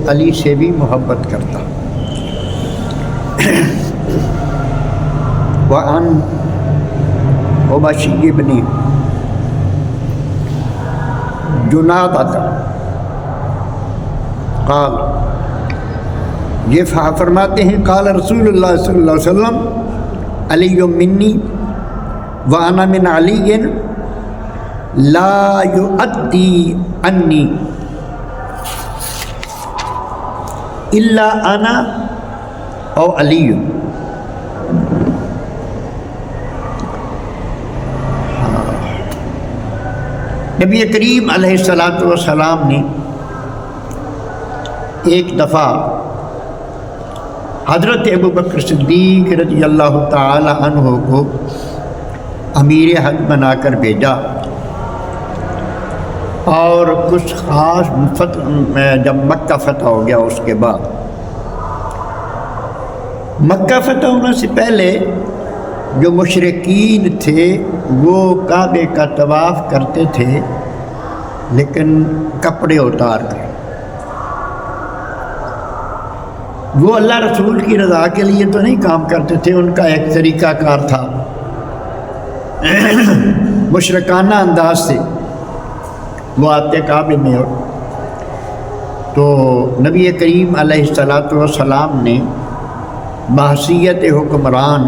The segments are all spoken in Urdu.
علی سے بھی محبت کرتا۔ وعن عبشی بن جنادہ قال، یہ فرماتے ہیں قال رسول اللہ صلی اللہ علیہ وسلم علی منی وانا من علی لا یؤدی عنی الا انا او علی۔ نبی کریم علیہ الصلاۃ والسلام نے ایک دفعہ حضرت ابوبکر صدیق رضی اللہ تعالی عنہ کو امیر حج بنا کر بھیجا، اور کچھ خاص جب مکہ فتح ہو گیا اس کے بعد، مکہ فتح ہونے سے پہلے جو مشرکین تھے وہ کعبے کا طواف کرتے تھے لیکن کپڑے اتار کر۔ وہ اللہ رسول کی رضا کے لیے تو نہیں کام کرتے تھے، ان کا ایک طریقہ کار تھا مشرکانہ انداز سے وہ آتے کعبے میں، تو نبی کریم علیہ الصلاۃ والسلام نے بحیثیت حکمران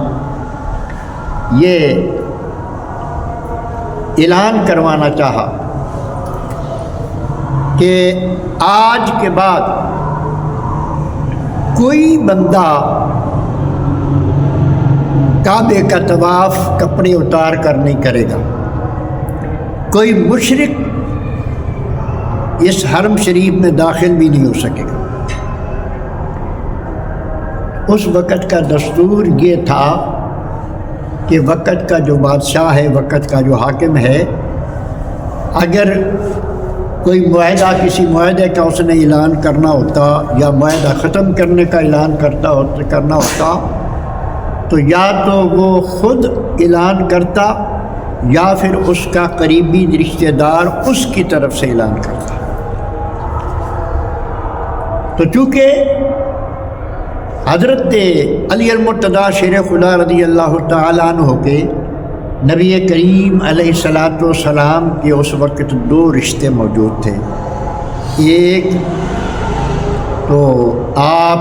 یہ اعلان کروانا چاہا کہ آج کے بعد کوئی بندہ کعبے کا طواف کپڑے اتار کر نہیں کرے گا، کوئی مشرک اس حرم شریف میں داخل بھی نہیں ہو سکے گا۔ اس وقت کا دستور یہ تھا کہ وقت کا جو بادشاہ ہے، وقت کا جو حاکم ہے، اگر کوئی معاہدہ کسی معاہدے کا اس نے اعلان کرنا ہوتا یا معاہدہ ختم کرنے کا اعلان کرنا ہوتا تو یا تو وہ خود اعلان کرتا یا پھر اس کا قریبی رشتہ دار اس کی طرف سے اعلان کرتا۔ تو چونکہ حضرت علی المرتضیٰ شیر خدا رضی اللہ تعالیٰ عنہ کے نبی کریم علیہ الصلاۃ والسلام کے اس وقت دو رشتے موجود تھے، ایک تو آپ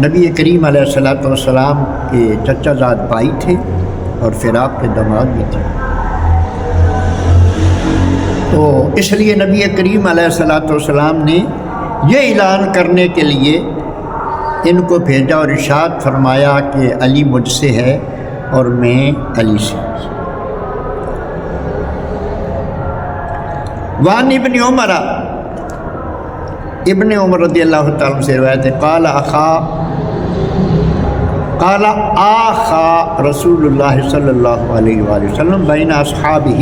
نبی کریم علیہ الصلاۃ والسلام کے چچا زاد بھائی تھے اور پھر آپ کے داماد بھی تھے، تو اس لیے نبی کریم علیہ الصلاۃ والسلام نے یہ اعلان کرنے کے لیے ان کو بھیجا اور ارشاد فرمایا کہ علی مجھ سے ہے اور میں علی سے۔ وعن ابن عمر، ابن عمر رضی اللہ تعالیٰ سے روایت ہے، قال آخا رسول اللہ صلی اللہ علیہ وآلہ وسلم بین اصحابہ،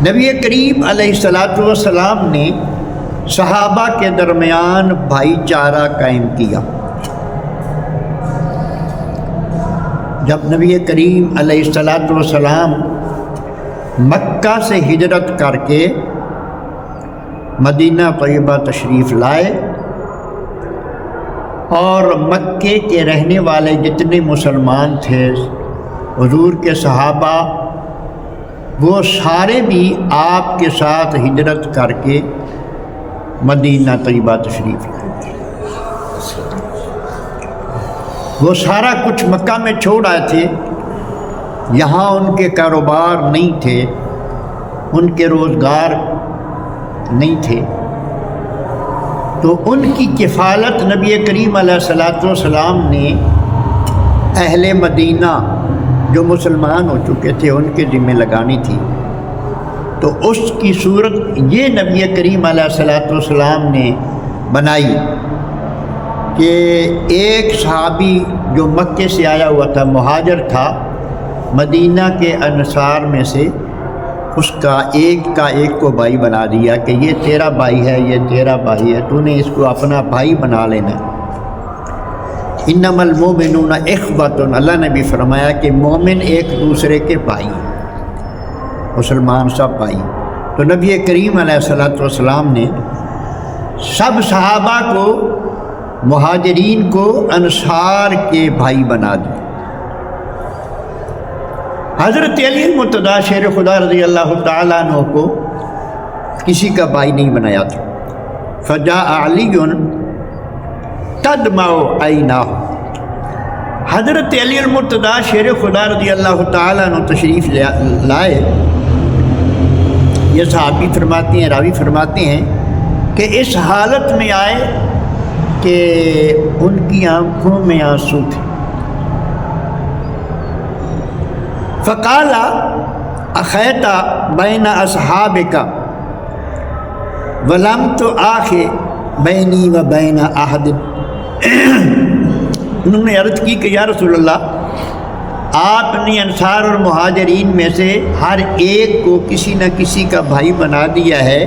نبی کریم علیہ الصلاۃ والسلام نے صحابہ کے درمیان بھائی چارہ قائم کیا۔ جب نبی کریم علیہ الصلاۃ والسلام مکہ سے ہجرت کر کے مدینہ طیبہ تشریف لائے اور مکے کے رہنے والے جتنے مسلمان تھے حضور کے صحابہ، وہ سارے بھی آپ کے ساتھ ہجرت کر کے مدینہ طیبہ تشریف لائے۔ وہ سارا کچھ مکہ میں چھوڑ آئے تھے، یہاں ان کے کاروبار نہیں تھے، ان کے روزگار نہیں تھے، تو ان کی کفالت نبی کریم علیہ الصلاۃ والسلام نے اہل مدینہ جو مسلمان ہو چکے تھے ان کے ذمہ لگانی تھی۔ تو اس کی صورت یہ نبی کریم علیہ الصلاۃ والسلام نے بنائی کہ ایک صحابی جو مکے سے آیا ہوا تھا، مہاجر تھا، مدینہ کے انصار میں سے اس کا ایک کو بھائی بنا دیا کہ یہ تیرا بھائی ہے، یہ تیرا بھائی ہے، تو نے اس کو اپنا بھائی بنا لینا۔ انما المؤمنون اخوۃ، اللہ نے بھی فرمایا کہ مومن ایک دوسرے کے بھائی، مسلمان سب بھائی۔ تو نبی کریم علیہ الصلاۃ والسلام نے سب صحابہ کو، مہاجرین کو انصار کے بھائی بنا دیا۔ حضرت علی المرتضیٰ شیر خدا رضی اللہ تعالیٰ عنہ کو کسی کا بھائی نہیں بنایا تھا۔ فجاء علی تدمع عیناہ، حضرت علی المرتضیٰ شیر خدا رضی اللہ تعالیٰ عنہ تشریف لائے۔ یہ صحابی فرماتے ہیں، راوی فرماتے ہیں کہ اس حالت میں آئے کہ ان کی آنکھوں میں آنسو تھے۔ فقال اخیت بین اصحابک ولم تؤاخ بینی و بین احد، انہوں نے عرض کی کہ یا رسول اللہ، آپ نے انصار اور مہاجرین میں سے ہر ایک کو کسی نہ کسی کا بھائی بنا دیا ہے،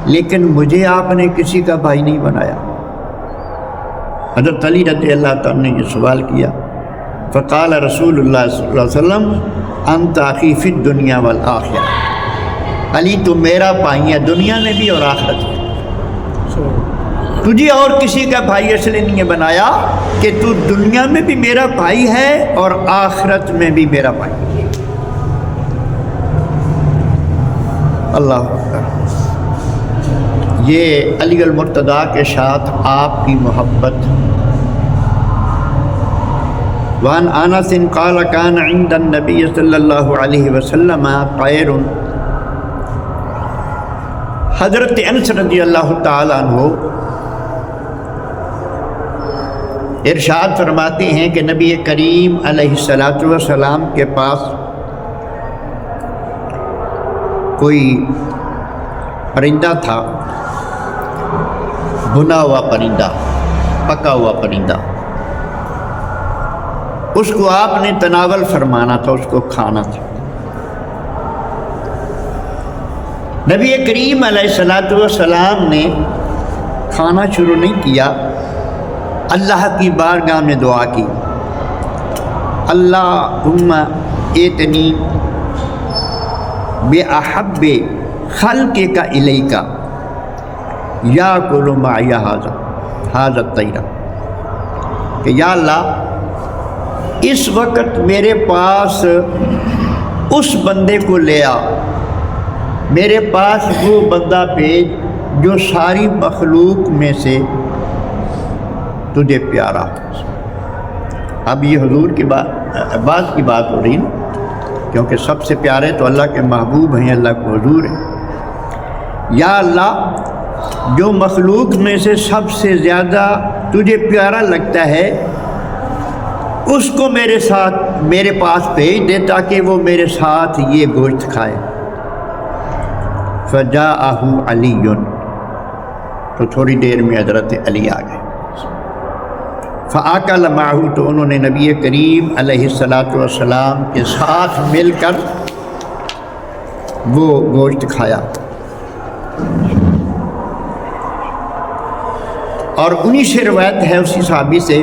لیکن مجھے آپ نے کسی کا بھائی نہیں بنایا۔ حضرت علی رضی اللہ تعالیٰ نے یہ سوال کیا۔ فقال رسول اللہ صلی اللہ علیہ وسلم انت اخی فی الدنیا والآخرہ، علی تو میرا بھائی ہے دنیا میں بھی اور آخرت میں، تجھے اور کسی کا بھائی اس لیے نہیں بنایا کہ تو دنیا میں بھی میرا بھائی ہے اور آخرت میں بھی میرا بھائی ہے۔ اللہ اکبر۔ یہ علی المرتضیٰ کے ساتھ آپ کی محبت۔ وعن انس قال كان عند النبي صلی اللہ علیہ وسلم طیر، حضرت انس رضی اللہ تعالیٰ عنہ ارشاد فرماتے ہیں کہ نبی کریم علیہ الصلاۃ والسلام کے پاس کوئی پرندہ تھا، بنا ہوا پرندہ، پکا ہوا پرندہ، اس کو آپ نے تناول فرمانا تھا، اس کو کھانا تھا۔ نبی کریم علیہ الصلاۃ والسلام نے کھانا شروع نہیں کیا، اللہ کی بارگاہ میں دعا کی، اللہم ایتنی بأحب خلقک الیک یاکل معی ھذا الطیر، کہ یا اللہ اس وقت میرے پاس اس بندے کو لے آ، میرے پاس وہ بندہ بھیج جو ساری مخلوق میں سے تجھے پیارا۔ اب یہ حضور کی بات کی بات ہو رہی نا، کیونکہ سب سے پیارے تو اللہ کے محبوب ہیں، اللہ کو حضور ہیں۔ یا اللہ جو مخلوق میں سے سب سے زیادہ تجھے پیارا لگتا ہے اس کو میرے پاس بھیج دے تاکہ وہ میرے ساتھ یہ گوشت کھائے۔ فجاءہ علی، تو تھوڑی دیر میں حضرت علی آ گئے۔ فآکل معہ، تو انہوں نے نبی کریم علیہ الصلاۃ والسلام کے ساتھ مل کر وہ گوشت کھایا۔ اور انہی سے روایت ہے اسی صحابی سے،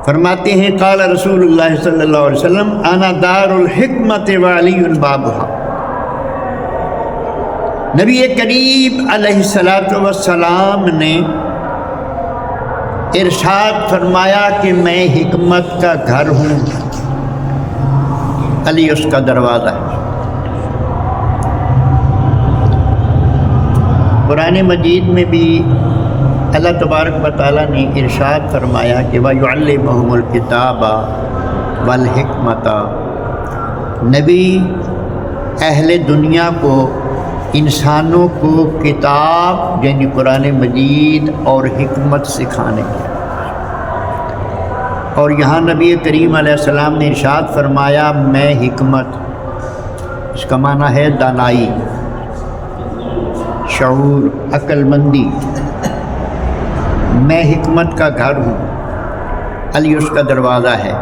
فرماتے ہیں قال رسول اللہ صلی اللہ علیہ وسلم انا دار الحکمت وعلی بابھا، نبی کریم علیہ الصلاۃ والسلام نے ارشاد فرمایا کہ میں حکمت کا گھر ہوں، علی اس کا دروازہ ہے۔ قرآن مجید میں بھی اللہ تبارک و تعالیٰ نے ارشاد فرمایا کہ وَيُعَلِّمُهُمُ الْكِتَابَ وَالْحِکْمَةَ، نبی اہل دنیا کو، انسانوں کو کتاب یعنی قرآن مجید اور حکمت سکھانے کی۔ اور یہاں نبی کریم علیہ السلام نے ارشاد فرمایا میں حکمت، اس کا معنی ہے دانائی، شعور، عقل مندی، میں حکمت کا گھر ہوں، علی اس کا دروازہ ہے۔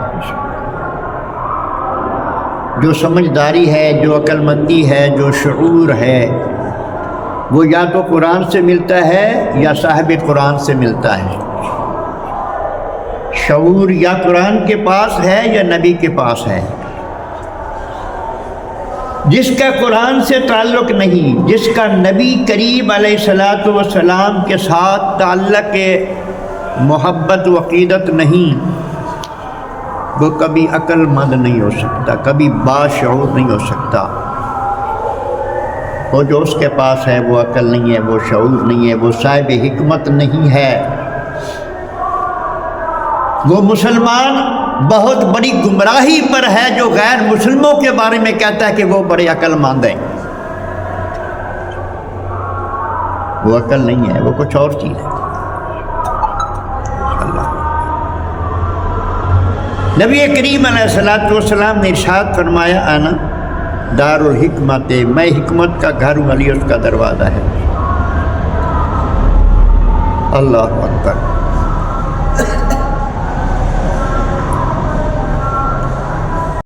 جو سمجھداری ہے، جو عقل مندی ہے، جو شعور ہے، وہ یا تو قرآن سے ملتا ہے یا صاحب قرآن سے ملتا ہے۔ شعور یا قرآن کے پاس ہے یا نبی کے پاس ہے۔ جس کا قرآن سے تعلق نہیں، جس کا نبی کریم علیہ الصلاۃ والسلام کے ساتھ تعلق محبت و عقیدت نہیں، وہ کبھی عقل مند نہیں ہو سکتا، کبھی باشعور نہیں ہو سکتا۔ وہ جو اس کے پاس ہے وہ عقل نہیں ہے، وہ شعور نہیں ہے، وہ صاحب حکمت نہیں ہے۔ وہ مسلمان بہت بڑی گمراہی پر ہے جو غیر مسلموں کے بارے میں کہتا ہے کہ وہ بڑے عقل مند ہیں۔ وہ عقل نہیں ہے، وہ کچھ اور چیز ہے۔ اللہ نبی کریم علیہ الصلوۃ والسلام نے ارشاد فرمایا، انا دار الحکمت، میں حکمت کا گھر ہوں، علی اس کا دروازہ ہے۔ اللہ اکبر۔